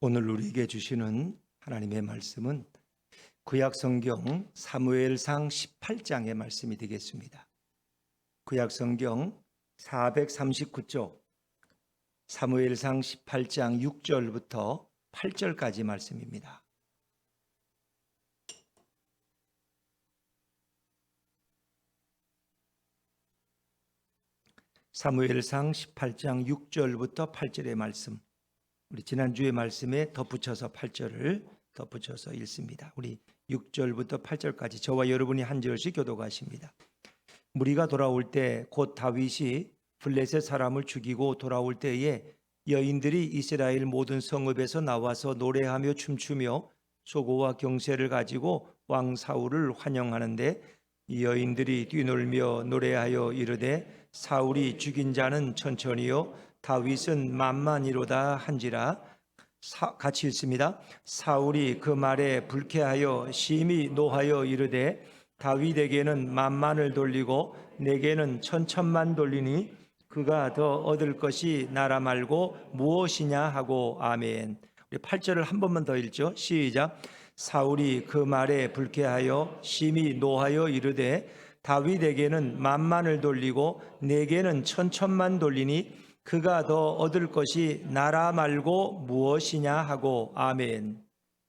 오늘 우리에게 주시는 하나님의 말씀은 구약성경 사무엘상 18장의 말씀이 되겠습니다. 구약성경 439쪽 사무엘상 18장 6절부터 8절까지 말씀입니다. 사무엘상 18장 6절부터 8절의 말씀, 우리 지난주의 말씀에 덧붙여서 8절을 덧붙여서 읽습니다. 우리 6절부터 8절까지 저와 여러분이 한 절씩 교독하십니다. 무리가 돌아올 때 곧 다윗이 블레셋 사람을 죽이고 돌아올 때에 여인들이 이스라엘 모든 성읍에서 나와서 노래하며 춤추며 소고와 경세를 가지고 왕 사울을 환영하는데 여인들이 뛰놀며 노래하여 이르되 사울이 죽인 자는 천천히요 다윗은 만만히로다 한지라. 같이 읽습니다. 사울이 그 말에 불쾌하여 심히 노하여 이르되 다윗에게는 만만을 돌리고 내게는 천천만 돌리니 그가 더 얻을 것이 나라 말고 무엇이냐 하고. 아멘. 우리 8절을 한 번만 더 읽죠. 시작. 사울이 그 말에 불쾌하여 심히 노하여 이르되 다윗에게는 만만을 돌리고 내게는 천천만 돌리니 그가 더 얻을 것이 나라 말고 무엇이냐 하고. 아멘.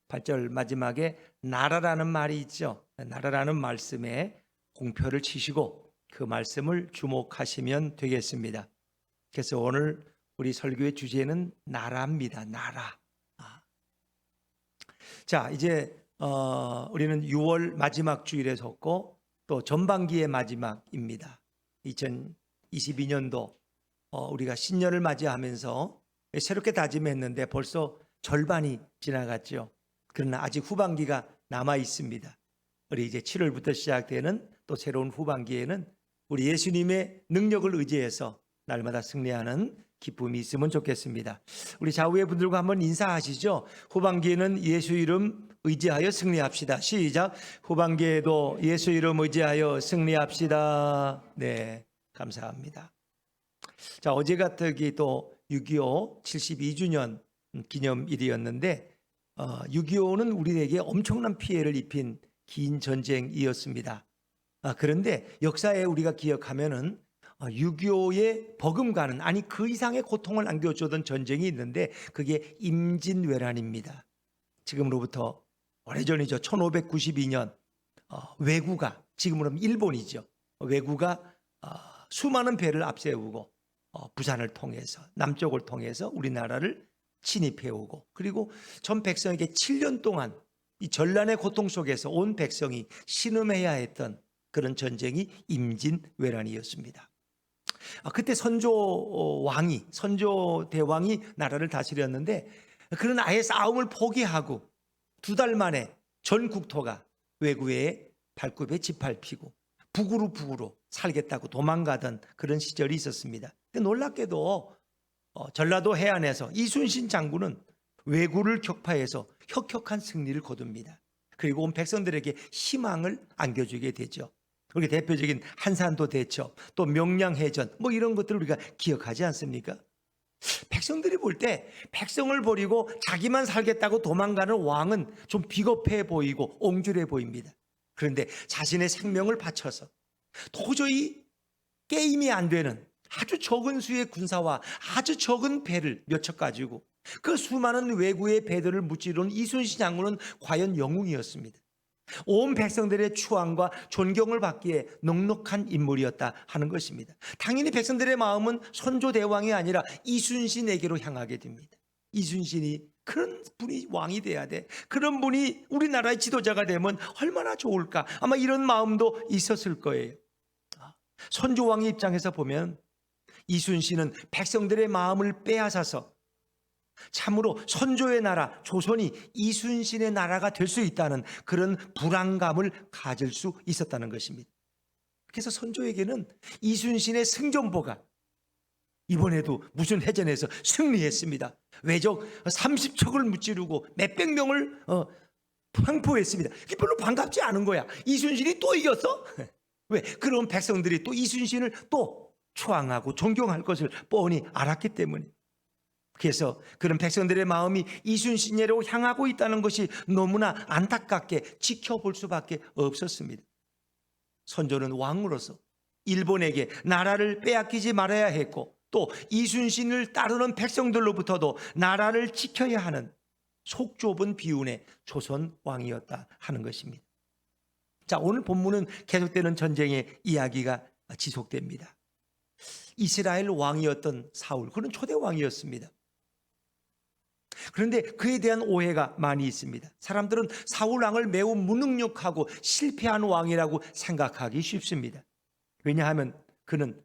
8절 마지막에 나라라는 말이 있죠. 나라라는 말씀에 공표를 치시고 그 말씀을 주목하시면 되겠습니다. 그래서 오늘 우리 설교의 주제는 나라입니다. 나라. 자, 이제 우리는 6월 마지막 주일에 섰고 또 전반기의 마지막입니다. 2022년도 우리가 신년을 맞이하면서 새롭게 다짐했는데 벌써 절반이 지나갔죠. 그러나 아직 후반기가 남아 있습니다. 우리 이제 7월부터 시작되는 또 새로운 후반기에는 우리 예수님의 능력을 의지해서 날마다 승리하는 기쁨이 있으면 좋겠습니다. 우리 좌우의 분들과 한번 인사하시죠. 후반기에는 예수 이름 의지하여 승리합시다. 시작. 후반기에도 예수 이름 의지하여 승리합시다. 네, 감사합니다. 자, 어제 같은 또 6.25 72주년 기념일이었는데 6.25는 우리에게 엄청난 피해를 입힌 긴 전쟁이었습니다. 그런데 역사에 우리가 기억하면은 6.25의 버금가는, 아니 그 이상의 고통을 안겨주던 전쟁이 있는데 그게 임진왜란입니다. 지금으로부터 오래전이죠. 1592년 왜구가, 지금으로 하면 일본이죠. 왜구가 수많은 배를 앞세우고 부산을 통해서, 남쪽을 통해서 우리나라를 침입해 오고, 그리고 전 백성에게 7년 동안 이 전란의 고통 속에서 온 백성이 신음해야 했던 그런 전쟁이 임진왜란이었습니다. 그때 선조 대왕이 나라를 다스렸는데 그는 아예 싸움을 포기하고 2달 만에 전 국토가 왜구의 발굽에 짓밟히고 북으로 살겠다고 도망가던 그런 시절이 있었습니다. 근데 놀랍게도 전라도 해안에서 이순신 장군은 왜구를 격파해서 혁혁한 승리를 거둡니다. 그리고 온 백성들에게 희망을 안겨주게 되죠. 우리 대표적인 한산도 대첩, 또 명량해전, 뭐 이런 것들을 우리가 기억하지 않습니까? 백성들이 볼 때 백성을 버리고 자기만 살겠다고 도망가는 왕은 좀 비겁해 보이고 옹졸해 보입니다. 그런데 자신의 생명을 바쳐서 도저히 게임이 안 되는 아주 적은 수의 군사와 아주 적은 배를 몇 척 가지고 그 수많은 왜구의 배들을 무찌르는 이순신 장군은 과연 영웅이었습니다. 온 백성들의 추앙과 존경을 받기에 넉넉한 인물이었다 하는 것입니다. 당연히 백성들의 마음은 선조 대왕이 아니라 이순신에게로 향하게 됩니다. 이순신이 그런 분이 왕이 돼야 돼, 그런 분이 우리나라의 지도자가 되면 얼마나 좋을까, 아마 이런 마음도 있었을 거예요. 선조 왕의 입장에서 보면 이순신은 백성들의 마음을 빼앗아서 참으로 선조의 나라 조선이 이순신의 나라가 될 수 있다는 그런 불안감을 가질 수 있었다는 것입니다. 그래서 선조에게는 이순신의 승전보가 이번에도 무슨 해전에서 승리했습니다. 왜적 30척을 무찌르고 몇백 명을 황포했습니다. 이게 별로 반갑지 않은 거야. 이순신이 또 이겼어? 왜? 그런 백성들이 또 이순신을 또 추앙하고 존경할 것을 뻔히 알았기 때문에. 그래서 그런 백성들의 마음이 이순신예로 향하고 있다는 것이 너무나 안타깝게 지켜볼 수밖에 없었습니다. 선조는 왕으로서 일본에게 나라를 빼앗기지 말아야 했고, 또 이순신을 따르는 백성들로부터도 나라를 지켜야 하는 속 좁은 비운의 조선 왕이었다 하는 것입니다. 자, 오늘 본문은 계속되는 전쟁의 이야기가 지속됩니다. 이스라엘 왕이었던 사울, 그는 초대 왕이었습니다. 그런데 그에 대한 오해가 많이 있습니다. 사람들은 사울 왕을 매우 무능력하고 실패한 왕이라고 생각하기 쉽습니다. 왜냐하면 그는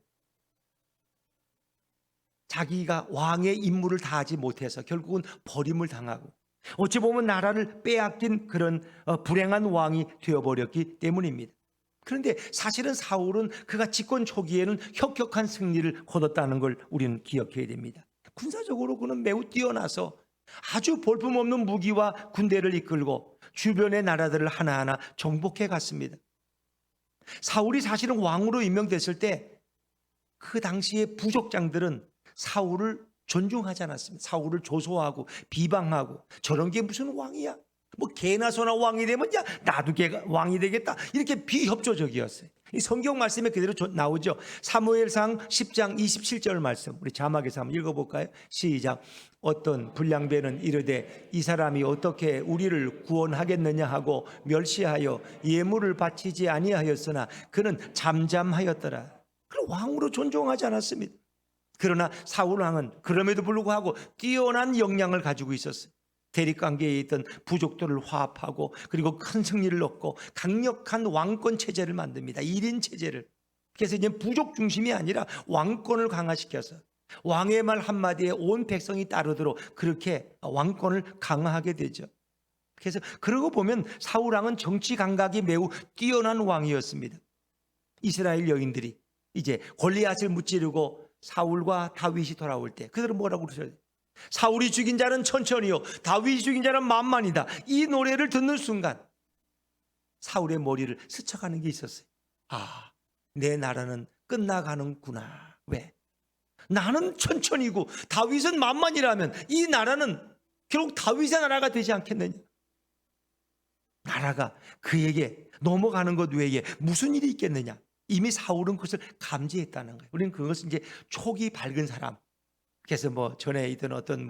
자기가 왕의 임무를 다하지 못해서 결국은 버림을 당하고, 어찌 보면 나라를 빼앗긴 그런 불행한 왕이 되어버렸기 때문입니다. 그런데 사실은 사울은 그가 집권 초기에는 혁혁한 승리를 거뒀다는 걸 우리는 기억해야 됩니다. 군사적으로 그는 매우 뛰어나서 아주 볼품없는 무기와 군대를 이끌고 주변의 나라들을 하나하나 정복해 갔습니다. 사울이 사실은 왕으로 임명됐을 때 그 당시의 부족장들은 사울을 존중하지 않았습니다. 사울을 조소하고 비방하고, 저런 게 무슨 왕이야? 뭐 개나 소나 왕이 되면 야 나도 개가 왕이 되겠다, 이렇게 비협조적이었어요. 이 성경 말씀에 그대로 나오죠. 사무엘상 10장 27절 말씀, 우리 자막에서 한번 읽어볼까요? 시작. 어떤 불량배는 이르되 이 사람이 어떻게 우리를 구원하겠느냐 하고 멸시하여 예물을 바치지 아니하였으나 그는 잠잠하였더라. 그럼 왕으로 존중하지 않았습니다. 그러나 사울 왕은 그럼에도 불구하고 뛰어난 역량을 가지고 있었어요. 대립관계에 있던 부족들을 화합하고, 그리고 큰 승리를 얻고 강력한 왕권 체제를 만듭니다. 1인 체제를. 그래서 이제 부족 중심이 아니라 왕권을 강화시켜서 왕의 말 한마디에 온 백성이 따르도록 그렇게 왕권을 강화하게 되죠. 그래서 그러고 보면 사울 왕은 정치 감각이 매우 뛰어난 왕이었습니다. 이스라엘 여인들이 이제 골리앗을 무찌르고 사울과 다윗이 돌아올 때 그들은 뭐라고 그러셔요? 사울이 죽인 자는 천천히요, 다윗이 죽인 자는 만만이다. 이 노래를 듣는 순간 사울의 머리를 스쳐가는 게 있었어요. 아, 내 나라는 끝나가는구나. 왜? 나는 천천히고 다윗은 만만이라면 이 나라는 결국 다윗의 나라가 되지 않겠느냐. 나라가 그에게 넘어가는 것 외에 무슨 일이 있겠느냐. 이미 사울은 그것을 감지했다는 거예요. 우리는 그것은 이제 촉이 밝은 사람. 그래서 뭐 전에 있던 어떤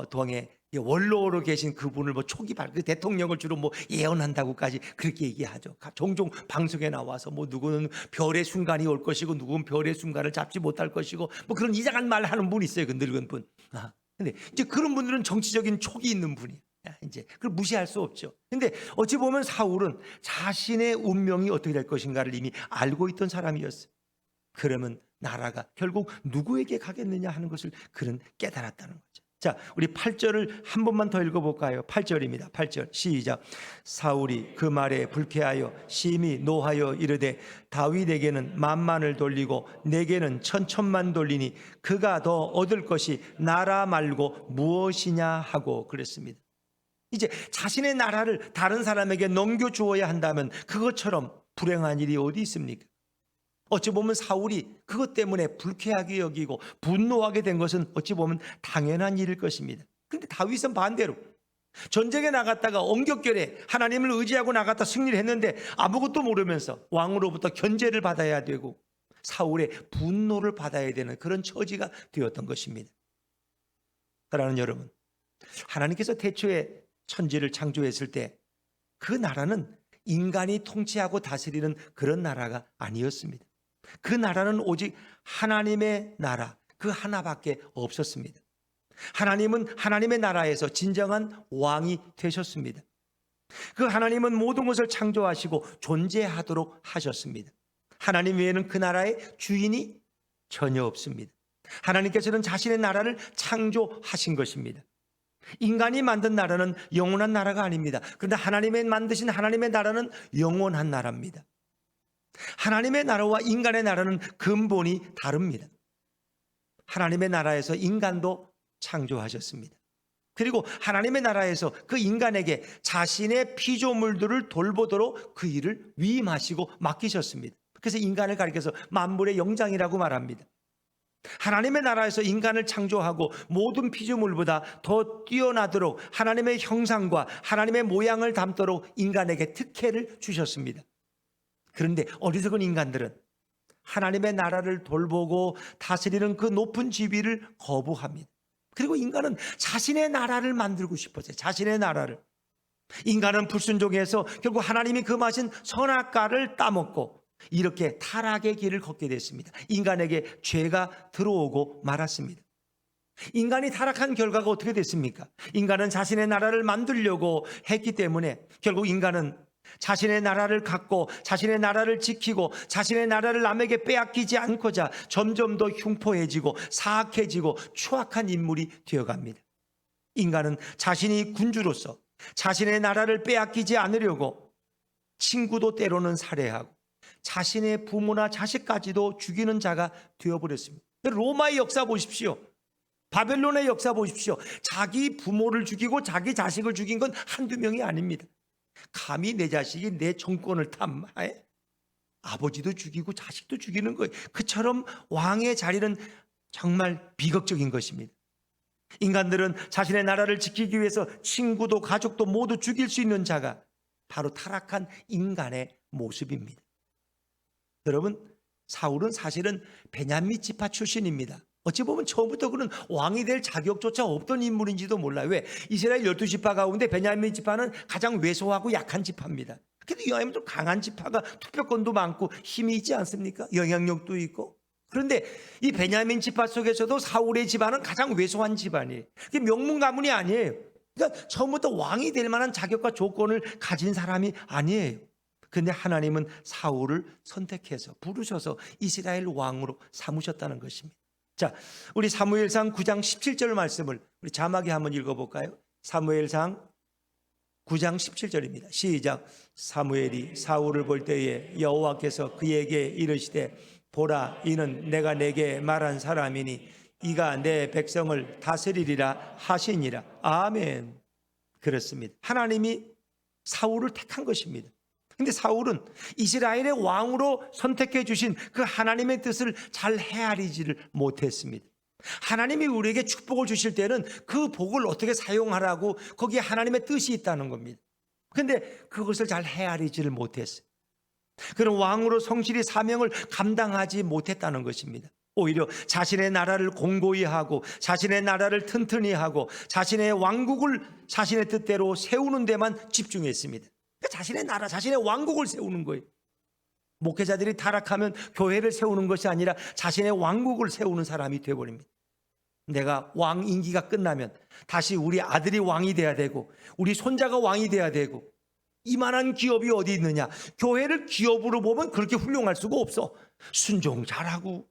동에 원로로 계신 그분을 뭐 촉이 밝은 대통령을 주로 뭐 예언한다고까지 그렇게 얘기하죠. 종종 방송에 나와서 뭐 누구는 별의 순간이 올 것이고 누구는 별의 순간을 잡지 못할 것이고 뭐 그런 이상한 말 하는 분이 있어요. 그 늙은 분. 근데 이제 그런 분들은 정치적인 촉이 있는 분이에요. 이제 그걸 무시할 수 없죠. 근데 어찌 보면 사울은 자신의 운명이 어떻게 될 것인가를 이미 알고 있던 사람이었어요. 그러면 나라가 결국 누구에게 가겠느냐 하는 것을 그는 깨달았다는 거죠. 자, 우리 8절을 한 번만 더 읽어볼까요? 8절입니다. 8절 시작. 사울이 그 말에 불쾌하여 심히 노하여 이르되 다윗에게는 만만을 돌리고 내게는 천천만 돌리니 그가 더 얻을 것이 나라 말고 무엇이냐 하고 그랬습니다. 이제 자신의 나라를 다른 사람에게 넘겨주어야 한다면 그것처럼 불행한 일이 어디 있습니까? 어찌 보면 사울이 그것 때문에 불쾌하게 여기고 분노하게 된 것은 어찌 보면 당연한 일일 것입니다. 그런데 다윗은 반대로 전쟁에 나갔다가 엄격결에 하나님을 의지하고 나갔다 승리를 했는데 아무것도 모르면서 왕으로부터 견제를 받아야 되고 사울의 분노를 받아야 되는 그런 처지가 되었던 것입니다. 사랑하는 여러분, 하나님께서 태초에 천지를 창조했을 때 그 나라는 인간이 통치하고 다스리는 그런 나라가 아니었습니다. 그 나라는 오직 하나님의 나라 그 하나밖에 없었습니다. 하나님은 하나님의 나라에서 진정한 왕이 되셨습니다. 그 하나님은 모든 것을 창조하시고 존재하도록 하셨습니다. 하나님 외에는 그 나라의 주인이 전혀 없습니다. 하나님께서는 자신의 나라를 창조하신 것입니다. 인간이 만든 나라는 영원한 나라가 아닙니다. 그런데 하나님의 만드신 하나님의 나라는 영원한 나라입니다. 하나님의 나라와 인간의 나라는 근본이 다릅니다. 하나님의 나라에서 인간도 창조하셨습니다. 그리고 하나님의 나라에서 그 인간에게 자신의 피조물들을 돌보도록 그 일을 위임하시고 맡기셨습니다. 그래서 인간을 가리켜서 만물의 영장이라고 말합니다. 하나님의 나라에서 인간을 창조하고 모든 피조물보다 더 뛰어나도록 하나님의 형상과 하나님의 모양을 담도록 인간에게 특혜를 주셨습니다. 그런데 어리석은 인간들은 하나님의 나라를 돌보고 다스리는 그 높은 지위를 거부합니다. 그리고 인간은 자신의 나라를 만들고 싶었어요. 자신의 나라를. 인간은 불순종해서 결국 하나님이 금하신 선악과를 따먹고 이렇게 타락의 길을 걷게 됐습니다. 인간에게 죄가 들어오고 말았습니다. 인간이 타락한 결과가 어떻게 됐습니까? 인간은 자신의 나라를 만들려고 했기 때문에 결국 인간은 자신의 나라를 갖고 자신의 나라를 지키고 자신의 나라를 남에게 빼앗기지 않고자 점점 더 흉포해지고 사악해지고 추악한 인물이 되어갑니다. 인간은 자신이 군주로서 자신의 나라를 빼앗기지 않으려고 친구도 때로는 살해하고 자신의 부모나 자식까지도 죽이는 자가 되어버렸습니다. 로마의 역사 보십시오. 바벨론의 역사 보십시오. 자기 부모를 죽이고 자기 자식을 죽인 건 한두 명이 아닙니다. 감히 내 자식이 내 정권을 탐하해? 아버지도 죽이고 자식도 죽이는 거예요. 그처럼 왕의 자리는 정말 비극적인 것입니다. 인간들은 자신의 나라를 지키기 위해서 친구도 가족도 모두 죽일 수 있는 자가 바로 타락한 인간의 모습입니다. 여러분, 사울은 사실은 베냐민 지파 출신입니다. 어찌 보면 처음부터 그는 왕이 될 자격조차 없던 인물인지도 몰라요. 왜? 이스라엘 12지파 가운데 베냐민 지파는 가장 왜소하고 약한 지파입니다. 그런데 이왕이면 강한 지파가 투표권도 많고 힘이 있지 않습니까? 영향력도 있고. 그런데 이 베냐민 지파 속에서도 사울의 집안은 가장 왜소한 집안이에요. 그게 명문 가문이 아니에요. 그러니까 처음부터 왕이 될 만한 자격과 조건을 가진 사람이 아니에요. 그런데 하나님은 사울을 선택해서 부르셔서 이스라엘 왕으로 삼으셨다는 것입니다. 자, 우리 사무엘상 9장 17절 말씀을 우리 자막에 한번 읽어볼까요? 사무엘상 9장 17절입니다. 시작. 사무엘이 사울을 볼 때에 여호와께서 그에게 이르시되 보라, 이는 내가 내게 말한 사람이니 이가 내 백성을 다스리리라 하시니라. 아멘. 그렇습니다. 하나님이 사울을 택한 것입니다. 근데 사울은 이스라엘의 왕으로 선택해 주신 그 하나님의 뜻을 잘 헤아리지를 못했습니다. 하나님이 우리에게 축복을 주실 때는 그 복을 어떻게 사용하라고 거기에 하나님의 뜻이 있다는 겁니다. 근데 그것을 잘 헤아리지를 못했어요. 그는 왕으로 성실히 사명을 감당하지 못했다는 것입니다. 오히려 자신의 나라를 공고히 하고 자신의 나라를 튼튼히 하고 자신의 왕국을 자신의 뜻대로 세우는 데만 집중했습니다. 자신의 나라, 자신의 왕국을 세우는 거예요. 목회자들이 타락하면 교회를 세우는 것이 아니라 자신의 왕국을 세우는 사람이 되어버립니다. 내가 왕 임기가 끝나면 다시 우리 아들이 왕이 돼야 되고 우리 손자가 왕이 돼야 되고 이만한 기업이 어디 있느냐. 교회를 기업으로 보면 그렇게 훌륭할 수가 없어. 순종 잘하고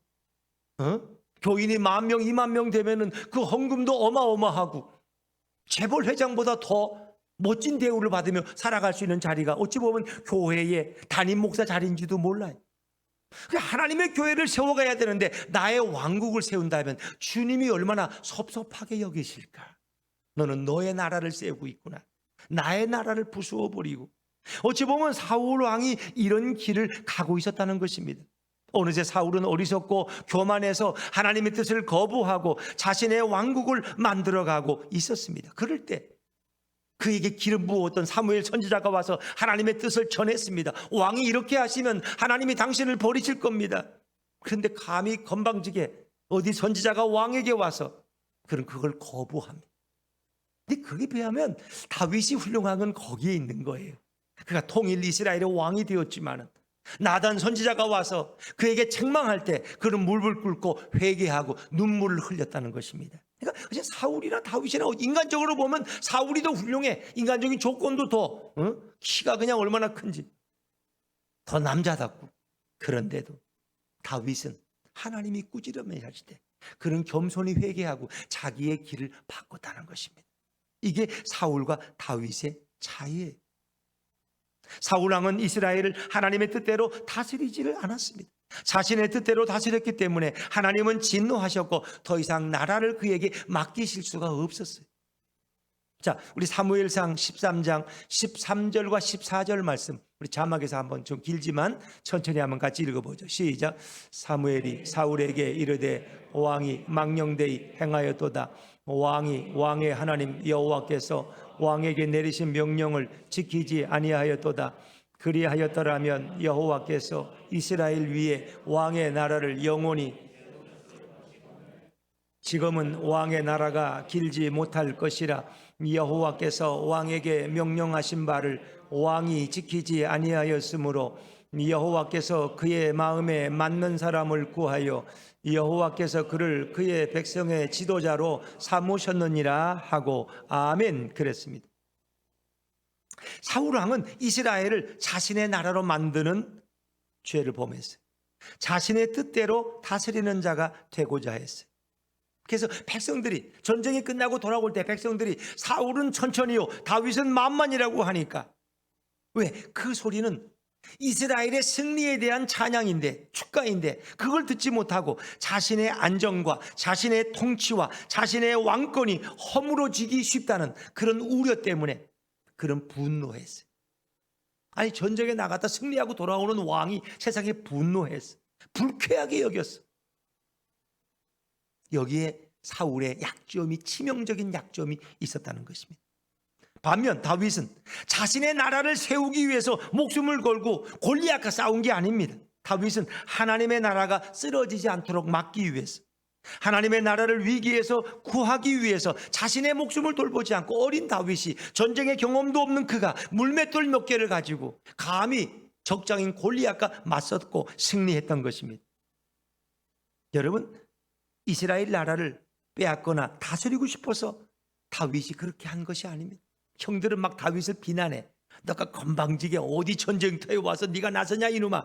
교인이 10,000명, 20,000명 되면은 그 헌금도 어마어마하고 재벌 회장보다 더 멋진 대우를 받으며 살아갈 수 있는 자리가 어찌 보면 교회의 담임 목사 자리인지도 몰라요. 하나님의 교회를 세워가야 되는데 나의 왕국을 세운다면 주님이 얼마나 섭섭하게 여기실까. 너는 너의 나라를 세우고 있구나. 나의 나라를 부수어버리고. 어찌 보면 사울 왕이 이런 길을 가고 있었다는 것입니다. 어느새 사울은 어리석고 교만해서 하나님의 뜻을 거부하고 자신의 왕국을 만들어가고 있었습니다. 그럴 때 그에게 기름 부었던 사무엘 선지자가 와서 하나님의 뜻을 전했습니다. 왕이 이렇게 하시면 하나님이 당신을 버리실 겁니다. 그런데 감히 건방지게 어디 선지자가 왕에게 와서 그는 그걸 거부합니다. 근데 그에 비하면 다윗이 훌륭한 건 거기에 있는 거예요. 그가 통일 이스라엘의 왕이 되었지만은 나단 선지자가 와서 그에게 책망할 때 그는 물불 끓고 회개하고 눈물을 흘렸다는 것입니다. 그러니까 사울이나 다윗이나 인간적으로 보면 사울이 더 훌륭해. 인간적인 조건도 더 키가 그냥 얼마나 큰지 더 남자답고. 그런데도 다윗은 하나님이 꾸지람해 하실 때 그는 겸손히 회개하고 자기의 길을 바꿨다는 것입니다. 이게 사울과 다윗의 차이예요. 사울 왕은 이스라엘을 하나님의 뜻대로 다스리지를 않았습니다. 자신의 뜻대로 다스렸기 때문에 하나님은 진노하셨고 더 이상 나라를 그에게 맡기실 수가 없었어요. 자, 우리 사무엘상 13장 13절과 14절 말씀, 우리 자막에서 한번 좀 길지만 천천히 한번 같이 읽어보죠. 시작. 사무엘이 사울에게 이르되 왕이 망령되이 행하였도다. 왕이 왕의 하나님 여호와께서 왕에게 내리신 명령을 지키지 아니하였도다. 그리하였더라면 여호와께서 이스라엘 위에 왕의 나라를 영원히, 지금은 왕의 나라가 길지 못할 것이라. 여호와께서 왕에게 명령하신 바를 왕이 지키지 아니하였으므로 여호와께서 그의 마음에 맞는 사람을 구하여 여호와께서 그를 그의 백성의 지도자로 삼으셨느니라 하고 아멘 그랬습니다. 사울 왕은 이스라엘을 자신의 나라로 만드는 죄를 범했어요. 자신의 뜻대로 다스리는 자가 되고자 했어요. 그래서 백성들이 전쟁이 끝나고 돌아올 때 백성들이 사울은 천천히요 다윗은 만만이라고 하니까, 왜? 그 소리는 이스라엘의 승리에 대한 찬양인데, 축가인데 그걸 듣지 못하고 자신의 안정과 자신의 통치와 자신의 왕권이 허물어지기 쉽다는 그런 우려 때문에 그런 분노했어요. 아니, 전쟁에 나갔다 승리하고 돌아오는 왕이 세상에 분노했어, 불쾌하게 여겼어. 여기에 사울의 약점이, 치명적인 약점이 있었다는 것입니다. 반면 다윗은 자신의 나라를 세우기 위해서 목숨을 걸고 골리앗과 싸운 게 아닙니다. 다윗은 하나님의 나라가 쓰러지지 않도록 막기 위해서, 하나님의 나라를 위기에서 구하기 위해서 자신의 목숨을 돌보지 않고, 어린 다윗이, 전쟁의 경험도 없는 그가 물맷돌 몇 개를 가지고 감히 적장인 골리앗과 맞섰고 승리했던 것입니다. 여러분, 이스라엘 나라를 빼앗거나 다스리고 싶어서 다윗이 그렇게 한 것이 아닙니다. 형들은 막 다윗을 비난해. 너가 건방지게 어디 전쟁터에 와서 네가 나서냐 이놈아,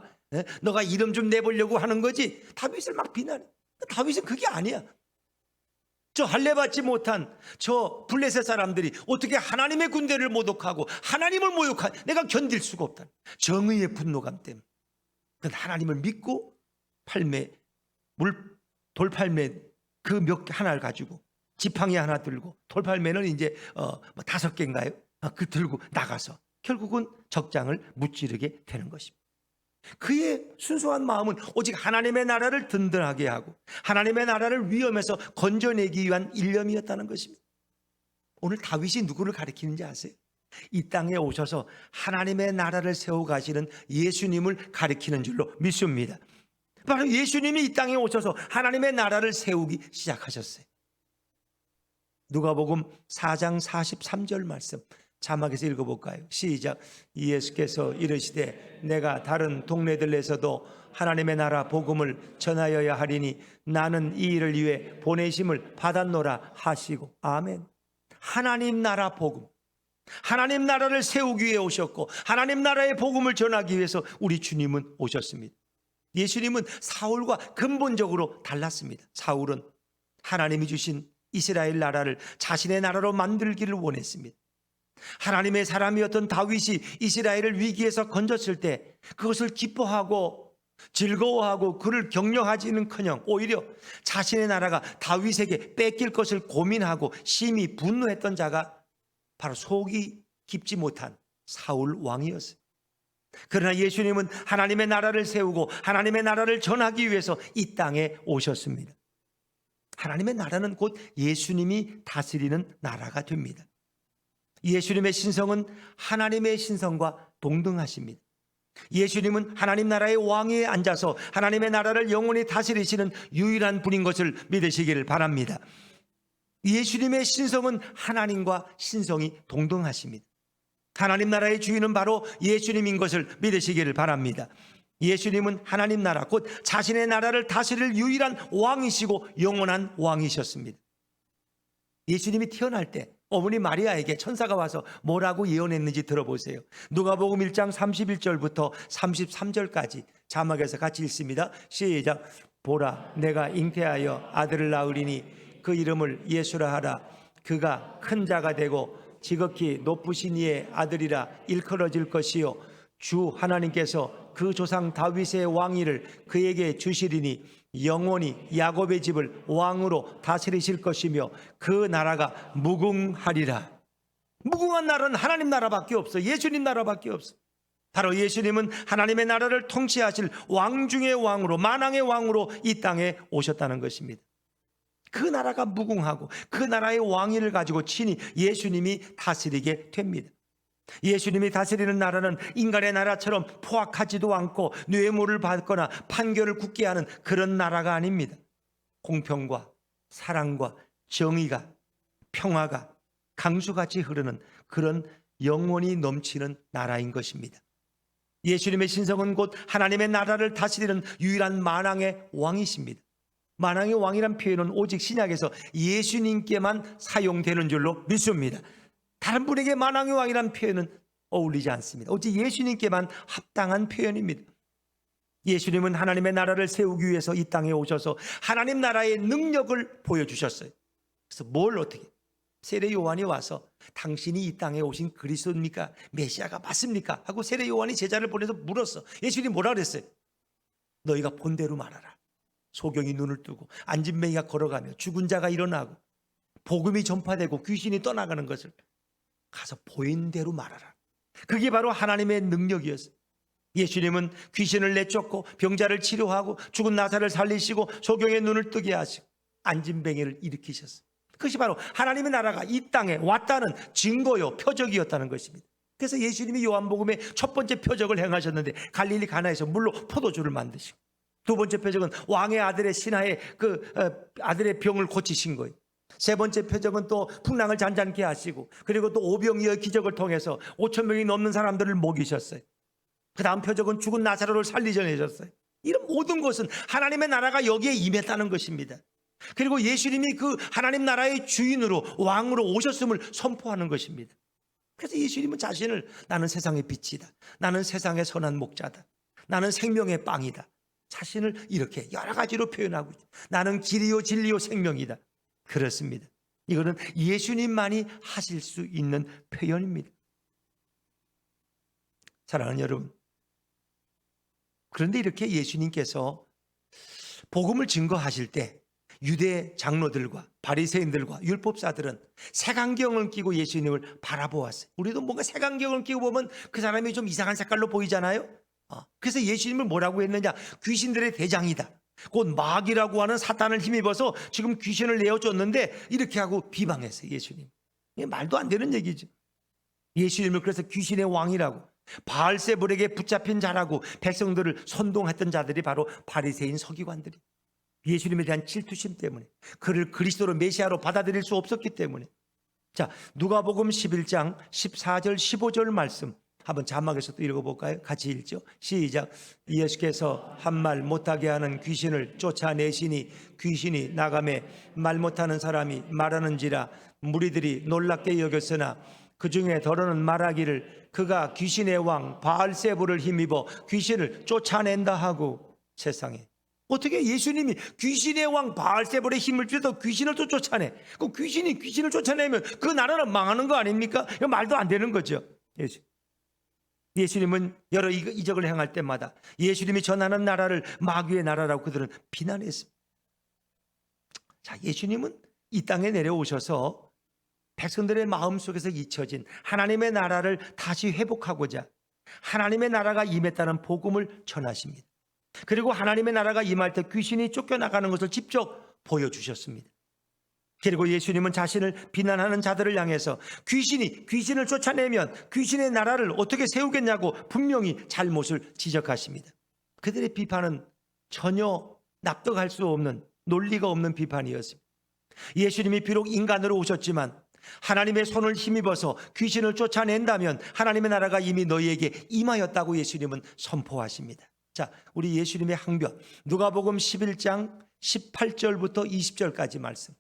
너가 이름 좀 내보려고 하는 거지. 다윗을 막 비난해. 다윗은 그게 아니야. 저 할례받지 못한 저 블레셋 사람들이 어떻게 하나님의 군대를 모독하고 하나님을 모욕한, 내가 견딜 수가 없다. 정의의 분노감 때문에. 그건 하나님을 믿고 돌팔매 그 몇 개 하나를 가지고, 지팡이 하나 들고, 돌팔매는 이제 5개인가요? 그 들고 나가서 결국은 적장을 무찌르게 되는 것입니다. 그의 순수한 마음은 오직 하나님의 나라를 든든하게 하고 하나님의 나라를 위험에서 건져내기 위한 일념이었다는 것입니다. 오늘 다윗이 누구를 가리키는지 아세요? 이 땅에 오셔서 하나님의 나라를 세워가시는 예수님을 가리키는 줄로 믿습니다. 바로 예수님이 이 땅에 오셔서 하나님의 나라를 세우기 시작하셨어요. 누가복음 4장 43절 말씀 자막에서 읽어볼까요? 시작. 예수께서 이르시되 내가 다른 동네들에서도 하나님의 나라 복음을 전하여야 하리니 나는 이 일을 위해 보내심을 받았노라 하시고 아멘. 하나님 나라 복음, 하나님 나라를 세우기 위해 오셨고 하나님 나라의 복음을 전하기 위해서 우리 주님은 오셨습니다. 예수님은 사울과 근본적으로 달랐습니다. 사울은 하나님이 주신 이스라엘 나라를 자신의 나라로 만들기를 원했습니다. 하나님의 사람이었던 다윗이 이스라엘을 위기에서 건졌을 때 그것을 기뻐하고 즐거워하고 그를 격려하지는커녕 오히려 자신의 나라가 다윗에게 뺏길 것을 고민하고 심히 분노했던 자가 바로 속이 깊지 못한 사울 왕이었어요. 그러나 예수님은 하나님의 나라를 세우고 하나님의 나라를 전하기 위해서 이 땅에 오셨습니다. 하나님의 나라는 곧 예수님이 다스리는 나라가 됩니다. 예수님의 신성은 하나님의 신성과 동등하십니다. 예수님은 하나님 나라의 왕위에 앉아서 하나님의 나라를 영원히 다스리시는 유일한 분인 것을 믿으시기를 바랍니다. 예수님의 신성은 하나님과 신성이 동등하십니다. 하나님 나라의 주인은 바로 예수님인 것을 믿으시기를 바랍니다. 예수님은 하나님 나라 곧 자신의 나라를 다스릴 유일한 왕이시고 영원한 왕이셨습니다. 예수님이 태어날 때 어머니 마리아에게 천사가 와서 뭐라고 예언했는지 들어보세요. 누가복음 1장 31절부터 33절까지 자막에서 같이 읽습니다. 시작. 보라, 내가 잉태하여 아들을 낳으리니 그 이름을 예수라 하라. 그가 큰 자가 되고 지극히 높으신 이의 아들이라 일컬어질 것이요 주 하나님께서 그 조상 다윗의 왕위를 그에게 주시리니 영원히 야곱의 집을 왕으로 다스리실 것이며 그 나라가 무궁하리라. 무궁한 나라는 하나님 나라밖에 없어. 예수님 나라밖에 없어. 바로 예수님은 하나님의 나라를 통치하실 왕 중의 왕으로, 만왕의 왕으로 이 땅에 오셨다는 것입니다. 그 나라가 무궁하고 그 나라의 왕위를 가지고 친히 예수님이 다스리게 됩니다. 예수님이 다스리는 나라는 인간의 나라처럼 포악하지도 않고 뇌물을 받거나 판결을 굳게 하는 그런 나라가 아닙니다. 공평과 사랑과 정의가, 평화가 강수같이 흐르는 그런 영원히 넘치는 나라인 것입니다. 예수님의 신성은 곧 하나님의 나라를 다스리는 유일한 만왕의 왕이십니다. 만왕의 왕이란 표현은 오직 신약에서 예수님께만 사용되는 줄로 믿습니다. 다른 분에게 만왕의 왕이란 표현은 어울리지 않습니다. 오직 예수님께만 합당한 표현입니다. 예수님은 하나님의 나라를 세우기 위해서 이 땅에 오셔서 하나님 나라의 능력을 보여주셨어요. 그래서 뭘 어떻게? 세례 요한이 와서 당신이 이 땅에 오신 그리스도입니까? 메시아가 맞습니까? 하고 세례 요한이 제자를 보내서 물었어. 예수님이 뭐라 그랬어요? 너희가 본대로 말하라. 소경이 눈을 뜨고 안진뱅이가 걸어가며 죽은 자가 일어나고 복음이 전파되고 귀신이 떠나가는 것을 가서 보인 대로 말하라. 그게 바로 하나님의 능력이었어요. 예수님은 귀신을 내쫓고 병자를 치료하고 죽은 나사를 살리시고 소경의 눈을 뜨게 하시고 안진뱅이를 일으키셨어요. 그것이 바로 하나님의 나라가 이 땅에 왔다는 증거요, 표적이었다는 것입니다. 그래서 예수님이 요한복음의 첫 번째 표적을 행하셨는데 갈릴리 가나에서 물로 포도주를 만드시고, 두 번째 표적은 왕의 아들의 신하의 아들의 병을 고치신 거예요. 세 번째 표적은 또 풍랑을 잔잔케 하시고, 그리고 또 오병이어의 기적을 통해서 5천 명이 넘는 사람들을 먹이셨어요. 그 다음 표적은 죽은 나사로를 살리셔내셨어요. 이런 모든 것은 하나님의 나라가 여기에 임했다는 것입니다. 그리고 예수님이 그 하나님 나라의 주인으로, 왕으로 오셨음을 선포하는 것입니다. 그래서 예수님은 자신을 나는 세상의 빛이다, 나는 세상의 선한 목자다, 나는 생명의 빵이다, 자신을 이렇게 여러 가지로 표현하고 있다. 나는 길이요 진리요 생명이다. 그렇습니다. 이거는 예수님만이 하실 수 있는 표현입니다. 사랑하는 여러분, 그런데 이렇게 예수님께서 복음을 증거하실 때 유대 장로들과 바리새인들과 율법사들은 색안경을 끼고 예수님을 바라보았어요. 우리도 뭔가 색안경을 끼고 보면 그 사람이 좀 이상한 색깔로 보이잖아요. 그래서 예수님을 뭐라고 했느냐? 귀신들의 대장이다. 곧 마귀라고 하는 사탄을 힘입어서 지금 귀신을 내어줬는데 이렇게 하고 비방했어요. 예수님. 이게 말도 안 되는 얘기죠. 예수님을 그래서 귀신의 왕이라고, 바알세불에게 붙잡힌 자라고 백성들을 선동했던 자들이 바로 바리새인 서기관들이, 예수님에 대한 질투심 때문에, 그를 그리스도로 메시아로 받아들일 수 없었기 때문에. 자, 누가복음 11장 14절 15절 말씀 한번 자막에서 또 읽어볼까요? 같이 읽죠. 시작. 예수께서 한 말 못하게 하는 귀신을 쫓아내시니 귀신이 나가매 말 못하는 사람이 말하는지라 무리들이 놀랍게 여겼으나 그 중에 더러는 말하기를 그가 귀신의 왕 바알세불을 힘입어 귀신을 쫓아낸다 하고. 세상에, 어떻게 예수님이 귀신의 왕 바알세불의 힘을 빌어서 귀신을 또 쫓아내? 그 귀신이 귀신을 쫓아내면 그 나라는 망하는 거 아닙니까? 이거 말도 안 되는 거죠. 예수님은 여러 이적을 행할 때마다 예수님이 전하는 나라를 마귀의 나라라고 그들은 비난했습니다. 자, 예수님은 이 땅에 내려오셔서 백성들의 마음속에서 잊혀진 하나님의 나라를 다시 회복하고자 하나님의 나라가 임했다는 복음을 전하십니다. 그리고 하나님의 나라가 임할 때 귀신이 쫓겨나가는 것을 직접 보여주셨습니다. 그리고 예수님은 자신을 비난하는 자들을 향해서 귀신을 쫓아내면 귀신의 나라를 어떻게 세우겠냐고 분명히 잘못을 지적하십니다. 그들의 비판은 전혀 납득할 수 없는, 논리가 없는 비판이었습니다. 예수님이 비록 인간으로 오셨지만 하나님의 손을 힘입어서 귀신을 쫓아낸다면 하나님의 나라가 이미 너희에게 임하였다고 예수님은 선포하십니다. 자, 우리 예수님의 항변 누가복음 11장 18절부터 20절까지 말씀,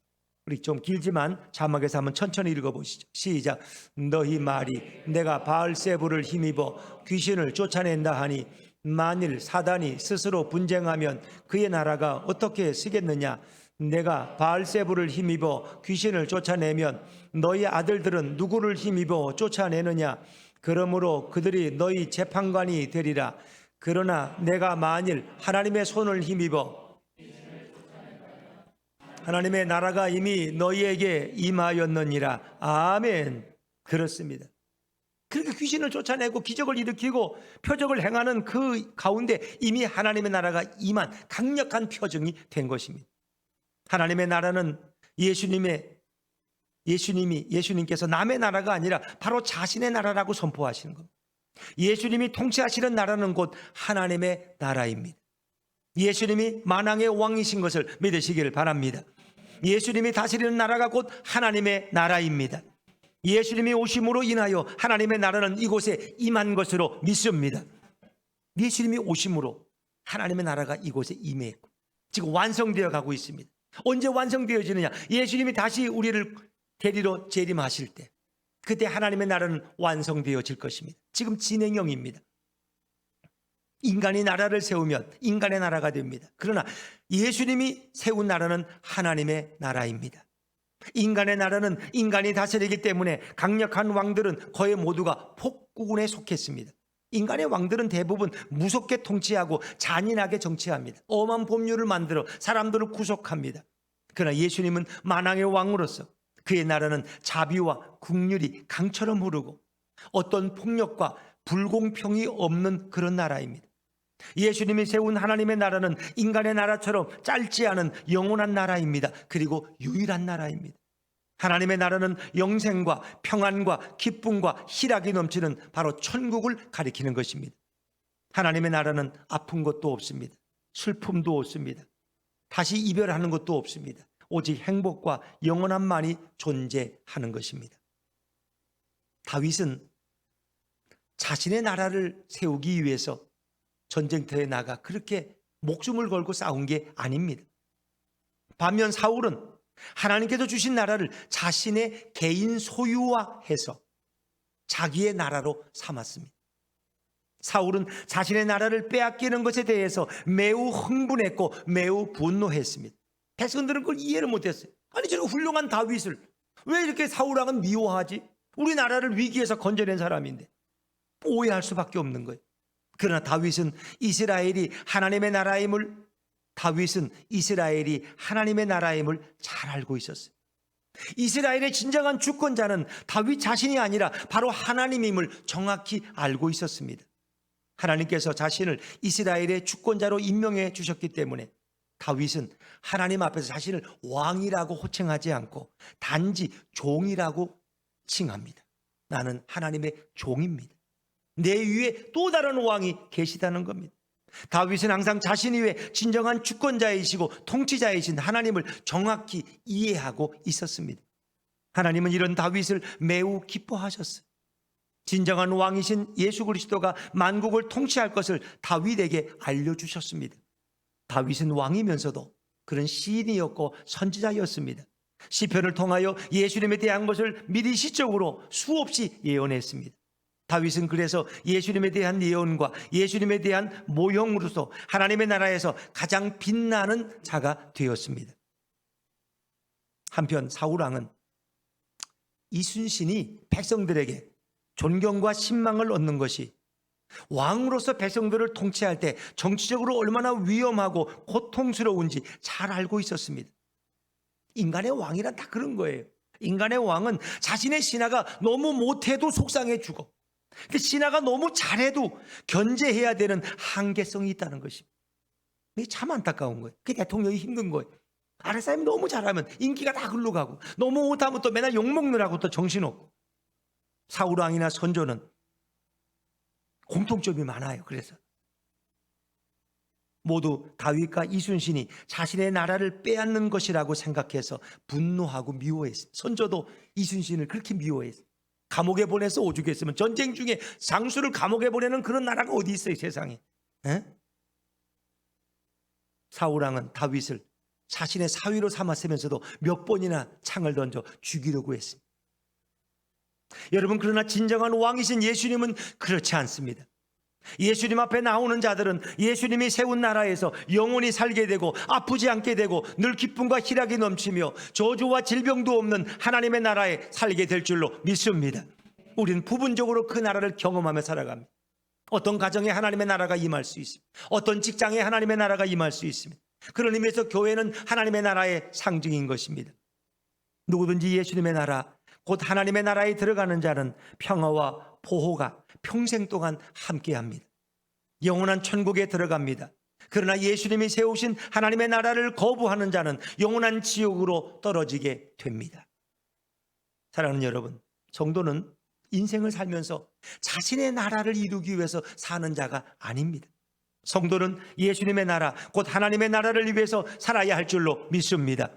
우리 좀 길지만 자막에서 한번 천천히 읽어보시죠. 시작. 너희 말이 내가 바알세불을 힘입어 귀신을 쫓아낸다 하니 만일 사단이 스스로 분쟁하면 그의 나라가 어떻게 쓰겠느냐? 내가 바알세불을 힘입어 귀신을 쫓아내면 너희 아들들은 누구를 힘입어 쫓아내느냐? 그러므로 그들이 너희 재판관이 되리라. 그러나 내가 만일 하나님의 손을 힘입어 하나님의 나라가 이미 너희에게 임하였느니라. 아멘. 그렇습니다. 그렇게 귀신을 쫓아내고 기적을 일으키고 표적을 행하는 그 가운데 이미 하나님의 나라가 임한 강력한 표징이 된 것입니다. 하나님의 나라는 예수님께서 남의 나라가 아니라 바로 자신의 나라라고 선포하시는 겁니다. 예수님이 통치하시는 나라는 곧 하나님의 나라입니다. 예수님이 만왕의 왕이신 것을 믿으시기를 바랍니다. 예수님이 다스리는 나라가 곧 하나님의 나라입니다. 예수님이 오심으로 인하여 하나님의 나라는 이곳에 임한 것으로 믿습니다. 예수님이 오심으로 하나님의 나라가 이곳에 임했고 지금 완성되어 가고 있습니다. 언제 완성되어지느냐? 예수님이 다시 우리를 데리러 재림하실 때 그때 하나님의 나라는 완성되어질 것입니다. 지금 진행형입니다. 인간이 나라를 세우면 인간의 나라가 됩니다. 그러나 예수님이 세운 나라는 하나님의 나라입니다. 인간의 나라는 인간이 다스리기 때문에 강력한 왕들은 거의 모두가 폭군에 속했습니다. 인간의 왕들은 대부분 무섭게 통치하고 잔인하게 정치합니다. 엄한 법률을 만들어 사람들을 구속합니다. 그러나 예수님은 만왕의 왕으로서 그의 나라는 자비와 긍휼이 강처럼 흐르고 어떤 폭력과 불공평이 없는 그런 나라입니다. 예수님이 세운 하나님의 나라는 인간의 나라처럼 짧지 않은 영원한 나라입니다. 그리고 유일한 나라입니다. 하나님의 나라는 영생과 평안과 기쁨과 희락이 넘치는 바로 천국을 가리키는 것입니다. 하나님의 나라는 아픈 것도 없습니다. 슬픔도 없습니다. 다시 이별하는 것도 없습니다. 오직 행복과 영원함만이 존재하는 것입니다. 다윗은 자신의 나라를 세우기 위해서 전쟁터에 나가 그렇게 목숨을 걸고 싸운 게 아닙니다. 반면 사울은 하나님께서 주신 나라를 자신의 개인 소유화해서 자기의 나라로 삼았습니다. 사울은 자신의 나라를 빼앗기는 것에 대해서 매우 흥분했고 매우 분노했습니다. 백성들은 그걸 이해를 못했어요. 아니 저렇게 훌륭한 다윗을 왜 이렇게 사울 왕은 미워하지? 우리 나라를 위기에서 건져낸 사람인데. 오해할 수밖에 없는 거예요. 그러나 다윗은 이스라엘이 하나님의 나라임을 잘 알고 있었어요. 이스라엘의 진정한 주권자는 다윗 자신이 아니라 바로 하나님임을 정확히 알고 있었습니다. 하나님께서 자신을 이스라엘의 주권자로 임명해 주셨기 때문에 다윗은 하나님 앞에서 자신을 왕이라고 호칭하지 않고 단지 종이라고 칭합니다. 나는 하나님의 종입니다. 내 위에 또 다른 왕이 계시다는 겁니다. 다윗은 항상 자신 위에 진정한 주권자이시고 통치자이신 하나님을 정확히 이해하고 있었습니다. 하나님은 이런 다윗을 매우 기뻐하셨어요. 진정한 왕이신 예수 그리스도가 만국을 통치할 것을 다윗에게 알려주셨습니다. 다윗은 왕이면서도 그런 시인이었고 선지자였습니다. 시편을 통하여 예수님에 대한 것을 미리 시적으로 수없이 예언했습니다. 다윗은 그래서 예수님에 대한 예언과 예수님에 대한 모형으로서 하나님의 나라에서 가장 빛나는 자가 되었습니다. 한편 사울 왕은 이순신이 백성들에게 존경과 신망을 얻는 것이 왕으로서 백성들을 통치할 때 정치적으로 얼마나 위험하고 고통스러운지 잘 알고 있었습니다. 인간의 왕이란 다 그런 거예요. 인간의 왕은 자신의 신하가 너무 못해도 속상해 죽어. 근데 신하가 너무 잘해도 견제해야 되는 한계성이 있다는 것입니다. 이게 참 안타까운 거예요. 그게 대통령이 힘든 거예요. 아랫사람이 너무 잘하면 인기가 다 글로 가고 너무 못하면 또 맨날 욕먹느라고 또 정신없고. 사울왕이나 선조는 공통점이 많아요. 그래서 모두 다윗과 이순신이 자신의 나라를 빼앗는 것이라고 생각해서 분노하고 미워했어요. 선조도 이순신을 그렇게 미워했어요. 감옥에 보내서 오죽했으면. 전쟁 중에 장수를 감옥에 보내는 그런 나라가 어디 있어요, 세상에. 에? 사울왕은 다윗을 자신의 사위로 삼았으면서도 몇 번이나 창을 던져 죽이려고 했습니다. 여러분, 그러나 진정한 왕이신 예수님은 그렇지 않습니다. 예수님 앞에 나오는 자들은 예수님이 세운 나라에서 영원히 살게 되고 아프지 않게 되고 늘 기쁨과 희락이 넘치며 저주와 질병도 없는 하나님의 나라에 살게 될 줄로 믿습니다. 우리는 부분적으로 그 나라를 경험하며 살아갑니다. 어떤 가정에 하나님의 나라가 임할 수 있습니다. 어떤 직장에 하나님의 나라가 임할 수 있습니다. 그런 의미에서 교회는 하나님의 나라의 상징인 것입니다. 누구든지 예수님의 나라, 곧 하나님의 나라에 들어가는 자는 평화와 보호가 평생 동안 함께합니다. 영원한 천국에 들어갑니다. 그러나 예수님이 세우신 하나님의 나라를 거부하는 자는 영원한 지옥으로 떨어지게 됩니다. 사랑하는 여러분, 성도는 인생을 살면서 자신의 나라를 이루기 위해서 사는 자가 아닙니다. 성도는 예수님의 나라, 곧 하나님의 나라를 위해서 살아야 할 줄로 믿습니다.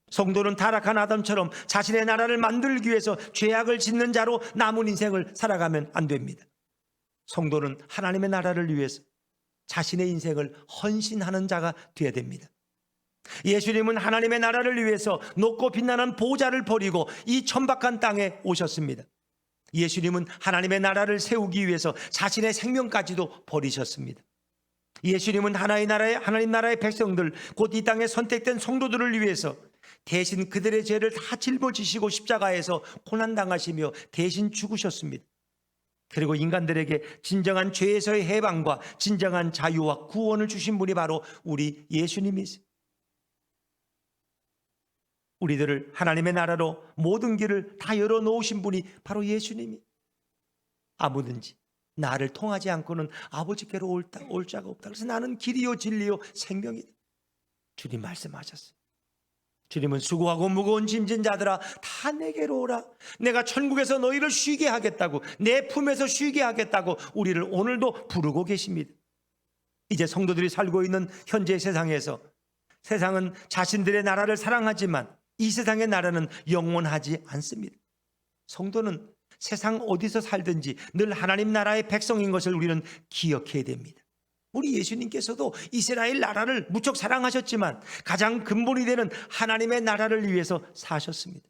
성도는 타락한 아담처럼 자신의 나라를 만들기 위해서 죄악을 짓는 자로 남은 인생을 살아가면 안 됩니다. 성도는 하나님의 나라를 위해서 자신의 인생을 헌신하는 자가 되어야 됩니다. 예수님은 하나님의 나라를 위해서 높고 빛나는 보좌를 버리고 이 천박한 땅에 오셨습니다. 예수님은 하나님의 나라를 세우기 위해서 자신의 생명까지도 버리셨습니다. 예수님은 하나님 나라의 백성들, 곧 이 땅에 선택된 성도들을 위해서 대신 그들의 죄를 다 짊어지시고 십자가에서 고난당하시며 대신 죽으셨습니다. 그리고 인간들에게 진정한 죄에서의 해방과 진정한 자유와 구원을 주신 분이 바로 우리 예수님이세요. 우리들을 하나님의 나라로 모든 길을 다 열어놓으신 분이 바로 예수님이. 아무든지 나를 통하지 않고는 아버지께로 올 자가 없다. 그래서 나는 길이요 진리요 생명이다. 주님 말씀하셨어요. 주님은 수고하고 무거운 짐진 자들아 다 내게로 오라. 내가 천국에서 너희를 쉬게 하겠다고, 내 품에서 쉬게 하겠다고 우리를 오늘도 부르고 계십니다. 이제 성도들이 살고 있는 현재 세상에서, 세상은 자신들의 나라를 사랑하지만 이 세상의 나라는 영원하지 않습니다. 성도는 세상 어디서 살든지 늘 하나님 나라의 백성인 것을 우리는 기억해야 됩니다. 우리 예수님께서도 이스라엘 나라를 무척 사랑하셨지만 가장 근본이 되는 하나님의 나라를 위해서 사셨습니다.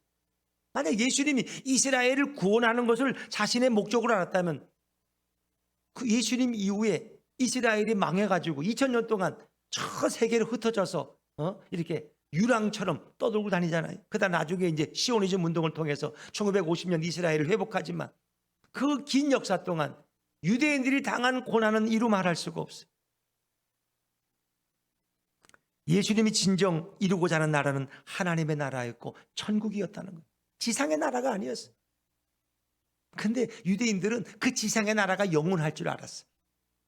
만약 예수님이 이스라엘을 구원하는 것을 자신의 목적으로 알았다면 그 예수님 이후에 이스라엘이 망해가지고 2000년 동안 저 세계로 흩어져서 이렇게 유랑처럼 떠돌고 다니잖아요. 그러다 나중에 이제 시오니즘 운동을 통해서 1950년 이스라엘을 회복하지만 그 긴 역사 동안 유대인들이 당한 고난은 이루 말할 수가 없어요. 예수님이 진정 이루고자 하는 나라는 하나님의 나라였고 천국이었다는 거예요. 지상의 나라가 아니었어요. 근데 유대인들은 그 지상의 나라가 영원할 줄 알았어요.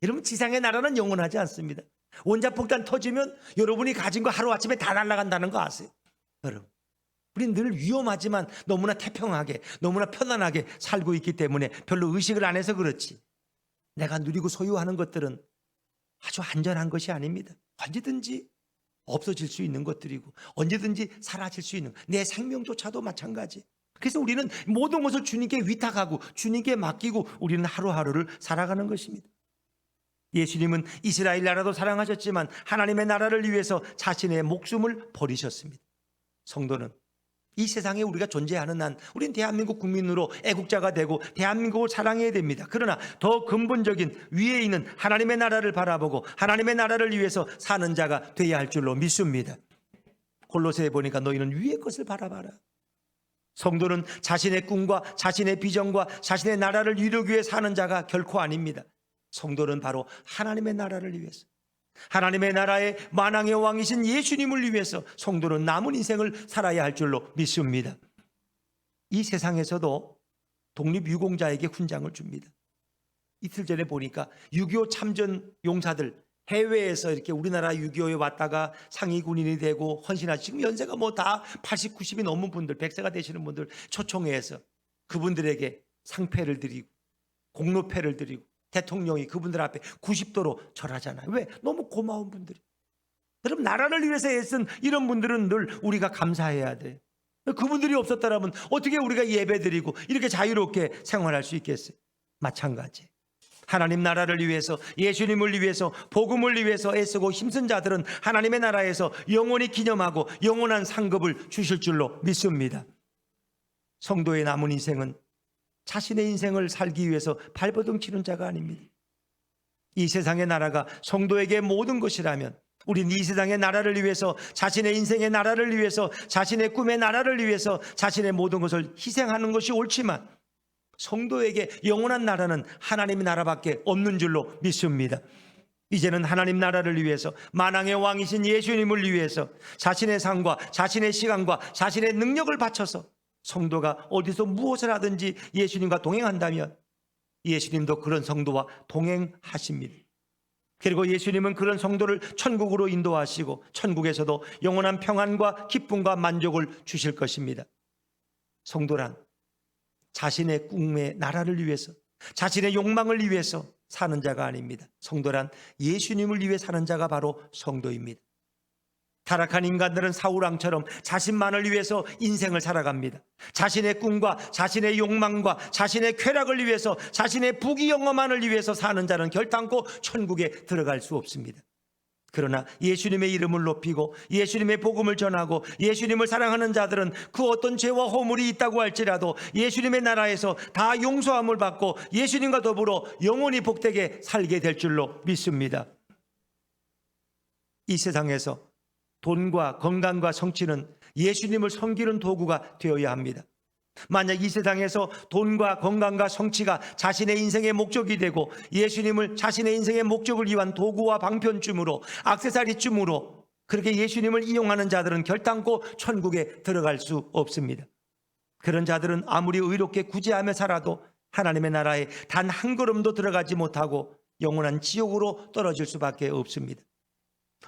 여러분, 지상의 나라는 영원하지 않습니다. 원자폭탄 터지면 여러분이 가진 거 하루아침에 다 날아간다는 거 아세요? 여러분, 우린 늘 위험하지만 너무나 태평하게, 너무나 편안하게 살고 있기 때문에 별로 의식을 안 해서 그렇지, 내가 누리고 소유하는 것들은 아주 안전한 것이 아닙니다. 언제든지 없어질 수 있는 것들이고 언제든지 사라질 수 있는, 내 생명조차도 마찬가지. 그래서 우리는 모든 것을 주님께 위탁하고 주님께 맡기고 우리는 하루하루를 살아가는 것입니다. 예수님은 이스라엘 나라도 사랑하셨지만 하나님의 나라를 위해서 자신의 목숨을 버리셨습니다. 성도는 이 세상에 우리가 존재하는 한 우리는 대한민국 국민으로 애국자가 되고 대한민국을 사랑해야 됩니다. 그러나 더 근본적인 위에 있는 하나님의 나라를 바라보고 하나님의 나라를 위해서 사는 자가 되어야 할 줄로 믿습니다. 골로새에 보니까 너희는 위의 것을 바라봐라. 성도는 자신의 꿈과 자신의 비전과 자신의 나라를 이루기 위해 사는 자가 결코 아닙니다. 성도는 바로 하나님의 나라를 위해서, 하나님의 나라의 만왕의 왕이신 예수님을 위해서 성도는 남은 인생을 살아야 할 줄로 믿습니다. 이 세상에서도 독립유공자에게 훈장을 줍니다. 이틀 전에 보니까 6.25 참전 용사들, 해외에서 이렇게 우리나라 6.25에 왔다가 상위 군인이 되고 헌신하시고 지금 연세가 뭐 다 80, 90이 넘은 분들, 100세가 되시는 분들 초청해서 그분들에게 상패를 드리고 공로패를 드리고 대통령이 그분들 앞에 90도로 절하잖아요. 왜? 너무 고마운 분들이. 여러분, 나라를 위해서 애쓴 이런 분들은 늘 우리가 감사해야 돼. 그분들이 없었다면 어떻게 우리가 예배드리고 이렇게 자유롭게 생활할 수 있겠어요? 마찬가지. 하나님 나라를 위해서, 예수님을 위해서, 복음을 위해서 애쓰고 힘쓴 자들은 하나님의 나라에서 영원히 기념하고 영원한 상급을 주실 줄로 믿습니다. 성도의 남은 인생은 자신의 인생을 살기 위해서 발버둥 치는 자가 아닙니다. 이 세상의 나라가 성도에게 모든 것이라면 우린 이 세상의 나라를 위해서, 자신의 인생의 나라를 위해서, 자신의 꿈의 나라를 위해서 자신의 모든 것을 희생하는 것이 옳지만 성도에게 영원한 나라는 하나님의 나라밖에 없는 줄로 믿습니다. 이제는 하나님 나라를 위해서, 만왕의 왕이신 예수님을 위해서 자신의 삶과 자신의 시간과 자신의 능력을 바쳐서 성도가 어디서 무엇을 하든지 예수님과 동행한다면 예수님도 그런 성도와 동행하십니다. 그리고 예수님은 그런 성도를 천국으로 인도하시고 천국에서도 영원한 평안과 기쁨과 만족을 주실 것입니다. 성도란 자신의 꿈의 나라를 위해서, 자신의 욕망을 위해서 사는 자가 아닙니다. 성도란 예수님을 위해 사는 자가 바로 성도입니다. 타락한 인간들은 사울왕처럼 자신만을 위해서 인생을 살아갑니다. 자신의 꿈과 자신의 욕망과 자신의 쾌락을 위해서, 자신의 부귀영화만을 위해서 사는 자는 결단코 천국에 들어갈 수 없습니다. 그러나 예수님의 이름을 높이고 예수님의 복음을 전하고 예수님을 사랑하는 자들은 그 어떤 죄와 허물이 있다고 할지라도 예수님의 나라에서 다 용서함을 받고 예수님과 더불어 영원히 복되게 살게 될 줄로 믿습니다. 이 세상에서 돈과 건강과 성취는 예수님을 섬기는 도구가 되어야 합니다. 만약 이 세상에서 돈과 건강과 성취가 자신의 인생의 목적이 되고 예수님을 자신의 인생의 목적을 위한 도구와 방편쯤으로, 액세서리쯤으로 그렇게 예수님을 이용하는 자들은 결단코 천국에 들어갈 수 없습니다. 그런 자들은 아무리 의롭게 구제하며 살아도 하나님의 나라에 단 한 걸음도 들어가지 못하고 영원한 지옥으로 떨어질 수밖에 없습니다.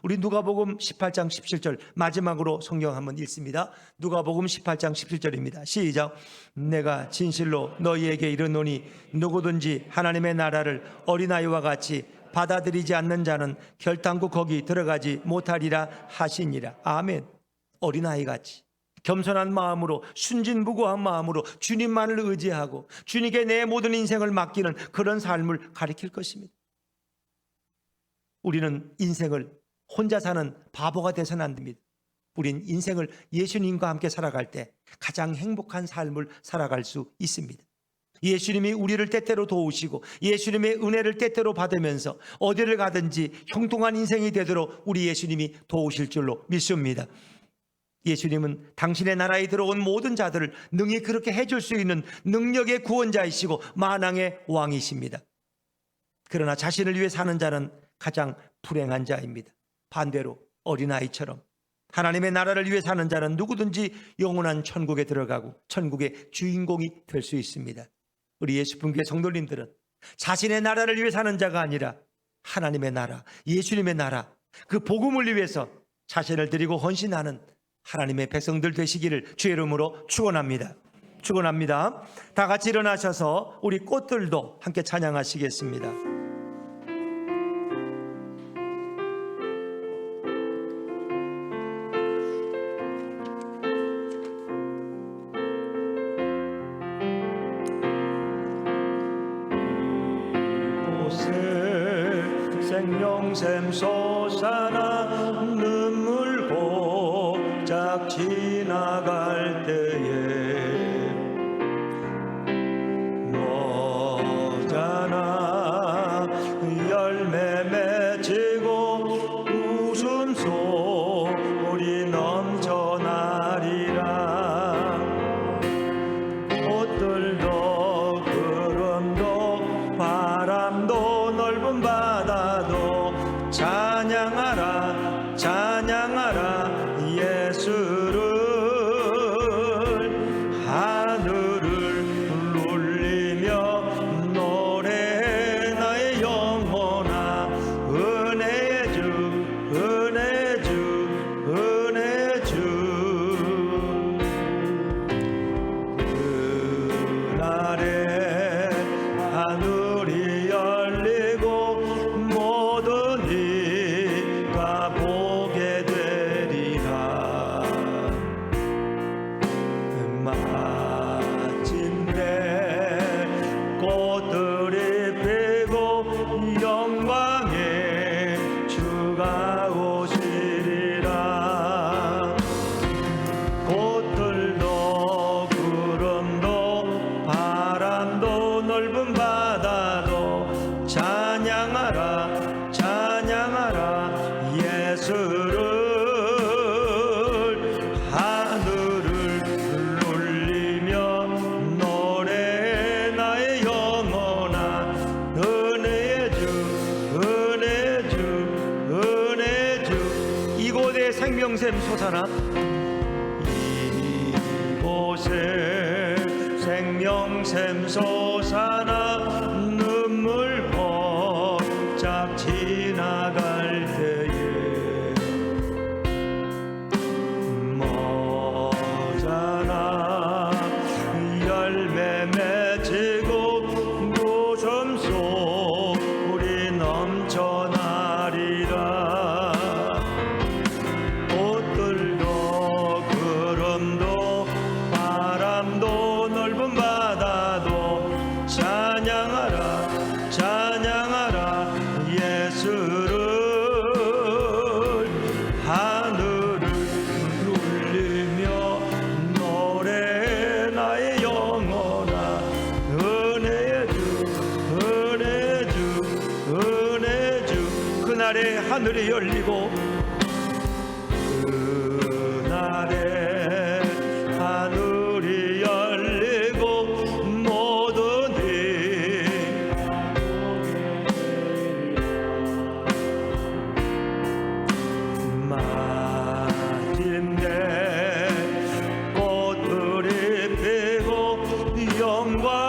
우리 누가복음 18장 17절 마지막으로 성경 한번 읽습니다. 누가복음 18장 17절입니다. 시작. 내가 진실로 너희에게 이르노니 누구든지 하나님의 나라를 어린아이와 같이 받아들이지 않는 자는 결단코 거기 들어가지 못하리라 하시니라. 아멘. 어린아이같이 겸손한 마음으로, 순진무구한 마음으로 주님만을 의지하고 주님께 내 모든 인생을 맡기는 그런 삶을 가리킬 것입니다. 우리는 인생을 혼자 사는 바보가 돼서는 안 됩니다. 우린 인생을 예수님과 함께 살아갈 때 가장 행복한 삶을 살아갈 수 있습니다. 예수님이 우리를 때때로 도우시고 예수님의 은혜를 때때로 받으면서 어디를 가든지 형통한 인생이 되도록 우리 예수님이 도우실 줄로 믿습니다. 예수님은 당신의 나라에 들어온 모든 자들을 능히 그렇게 해줄 수 있는 능력의 구원자이시고 만왕의 왕이십니다. 그러나 자신을 위해 사는 자는 가장 불행한 자입니다. 반대로 어린아이처럼 하나님의 나라를 위해 사는 자는 누구든지 영원한 천국에 들어가고 천국의 주인공이 될 수 있습니다. 우리 예수분교회 성도님들은 자신의 나라를 위해 사는 자가 아니라 하나님의 나라, 예수님의 나라, 그 복음을 위해서 자신을 드리고 헌신하는 하나님의 백성들 되시기를 주의 이름으로 축원합니다. 축원합니다. 다 같이 일어나셔서 우리 꽃들도 함께 찬양하시겠습니다. 생명샘 솟아나 눈물 고작 지나갈 때에 너잖아 열매 맺히고 웃음소리 넘쳐나리라. 꽃들도 구름도 바람도 넓은 바다도 찬양하라 찬양하라 예수를. 하늘을 울리며 노래해 나의 영혼아. 은혜의 주 은혜의 주 은혜의 주. 그날에 하늘이 열리고 모든 이가 보게 되리라. 마침내 꽃들이 피고 영광의 주가 오시리라. 꽃들도 구름도 바람도 넓은 바다도 찬양하라 찬양하라 예수를. 하늘을 울리며 노래해 나의 영혼아. 은혜의 주 은혜의 주 은혜의 주. 이곳에 생명샘 솟아나 이곳에 영샘 솟아나 눈물 벅짝 지나갈 때에 머자나 열매 맺히고 웃음 소리 넘쳐나리라. 꽃들도 구름도 바람도 넓은 바다도 찬양하라 찬양하라 예수를. 하늘을 울리며 노래해 나의 영혼아. 은혜의 주 은혜의 주 은혜의 주. 그날에 하늘이 열리고 그날에 하늘이 열리고 모든 이 마침내 꽃들이 피고 영광